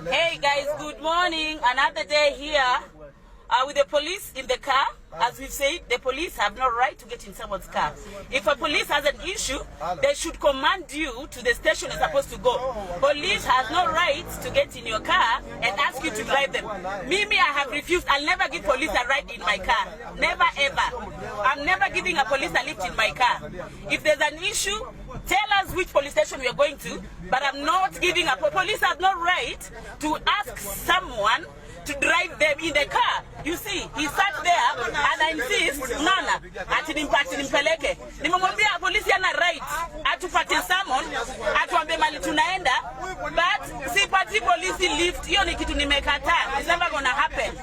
Hey guys, good morning. Another day here with the police in the car. As we've said, the police have no right to get in someone's car. If a police has an issue, they should command you to the station you're supposed to go. Police has no right to get in your car and ask you to drive them. Mimi, I have refused. I'll never give police a ride in my car. Never ever. I'm never giving a police a lift in my car. If there's an issue, tell us which police station we are going to, but I'm not giving a police has no right to ask someone to drive them in the car. You see, he sat there and I insist, Nana, ati nimpeleke. Nimemwambia polisi ana right atupatie summon, atuambie mali tunaenda, but sipati polisi lift. Hiyo ni kitu nimekataa. It's never gonna happen.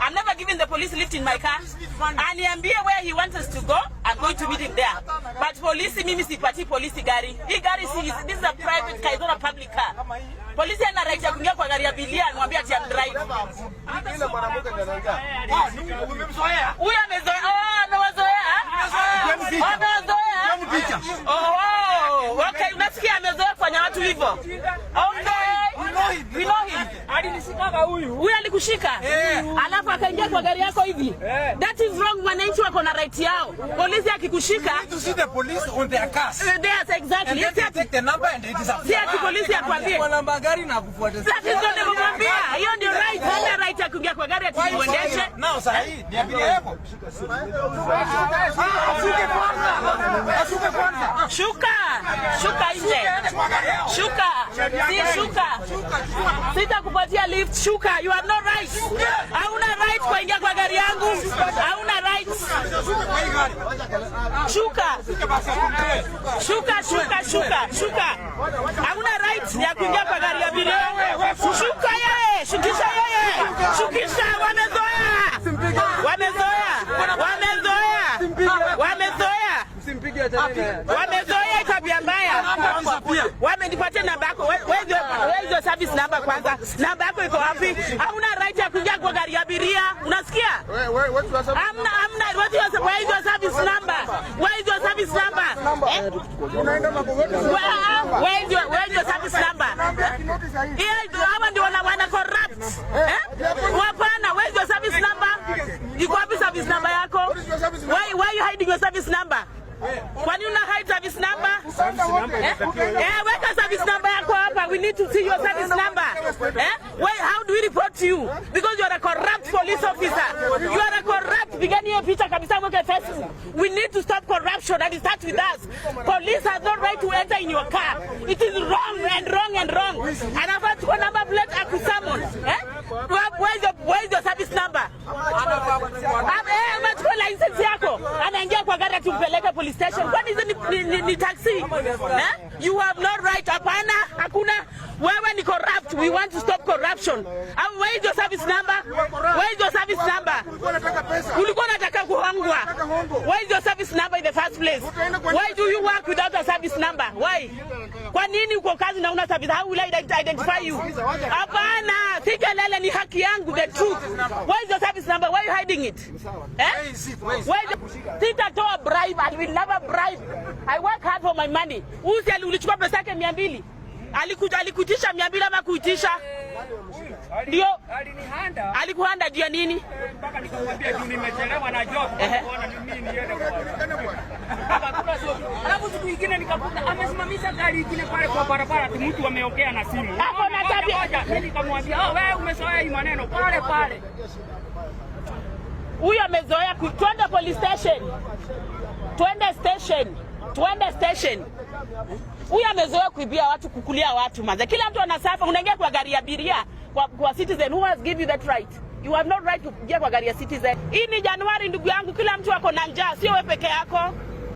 I'm never giving the police lift in my car. Aniambie where he wants us to go, I'm going to meet him there. But polisi, mimi sipati polisi gari. Hii gari this is a private car, it's not a public car. Polisi ana right ya kuingia kwa gari ya abiria, anamwambia ati drive. Huyu amezoea. Okay, unasikia amezoea kufanya watu hivyo. Okay, we know him. Alinishika huyu. Huyu alikushika? Alafu akaingia kwa gari yako hivi. That is wrong. Wananchi wako na right yao. Polisi akikushika, you need to see the police on their cars. Yes, exactly. And then take the number and it is up. Si ati polisi akwambie. Kwa namba gari na kufuata. That is what nimemwambia. Hiyo ndio right. Hana right ya kuingia kwa gari ati muendeshe. Nao sahi, ni abiria yako. Asuke kwanza. Shuka nje. Shuka. Si shuka. Sitakupatia lift. Shuka. You have no right. Hauna right kuingia kwa gari yangu. Hauna right. Shuka. Hauna right ya kuingia kwa gari ya abiria. Shuka yeye. Shukisha yeye. Shukisha. Wamezoea tabia mbaya. Wamenipatia namba yako. Where's your service number kwanza? Namba yako iko wapi? Hauna right ya kuingia kwa gari ya abiria. Unasikia? Where's your service number? Where is your service number? Hawa ndio wana corrupt. Hapana, where is your service number? Iko wapi service number yako? Why are you hiding your service number? When you not hide service number? Where's service number yako hapa? We need to see your service number. How do we report to you? Because you are a corrupt police officer. You are a corrupt. Begin your picture kabisa mweke Facebook. We need to stop corruption and it starts with us. Police has no right to enter in your car. It is wrong. And I've got one number plate akusamon. Where's your service number? License yako. Anaingia kwa gari tumpeleke police station. What is ni taxi? You have no right. Hapana, hakuna. Wewe ni corrupt. We want to stop corruption. Where is your service number? Ulikuwa unataka kuhongwa. Where is your service number in the first place? Why do you work without a service number? Why? Kwa nini uko kazi na una service? How will I identify you? Hapana, sikelele ni haki yangu, the truth. Where is your service number? Why are you hiding it? Sitatoa bribe. I will never bribe. I work hard for my money. Uzi ulichukua pesa yake 200. Alikutisha 200 ama kuitisha? Ndio. Alikuhanda ndio nini? Mpaka nikamwambia juu nimechelewa na job. Kuona mimi niende kwa. Akakula sio. Alafu siku nyingine nikakuta amesimamisha gari ingine pale kwa barabara tu mtu ameongea na simu. Hapo na tabia. Mimi nikamwambia, wewe umezoea hii maneno pale. Huyu amezoea twende police station. Twende station. Huyu amezoea kuibia watu, kukulia watu manze. Kila mtu anasafa, unaingia kwa gari ya abiria kwa Citizen. Who has give you that right? You have no right to get kwa gari ya Citizen. Hii ni Januari ndugu yangu, kila mtu ako na njaa, sio wewe peke yako.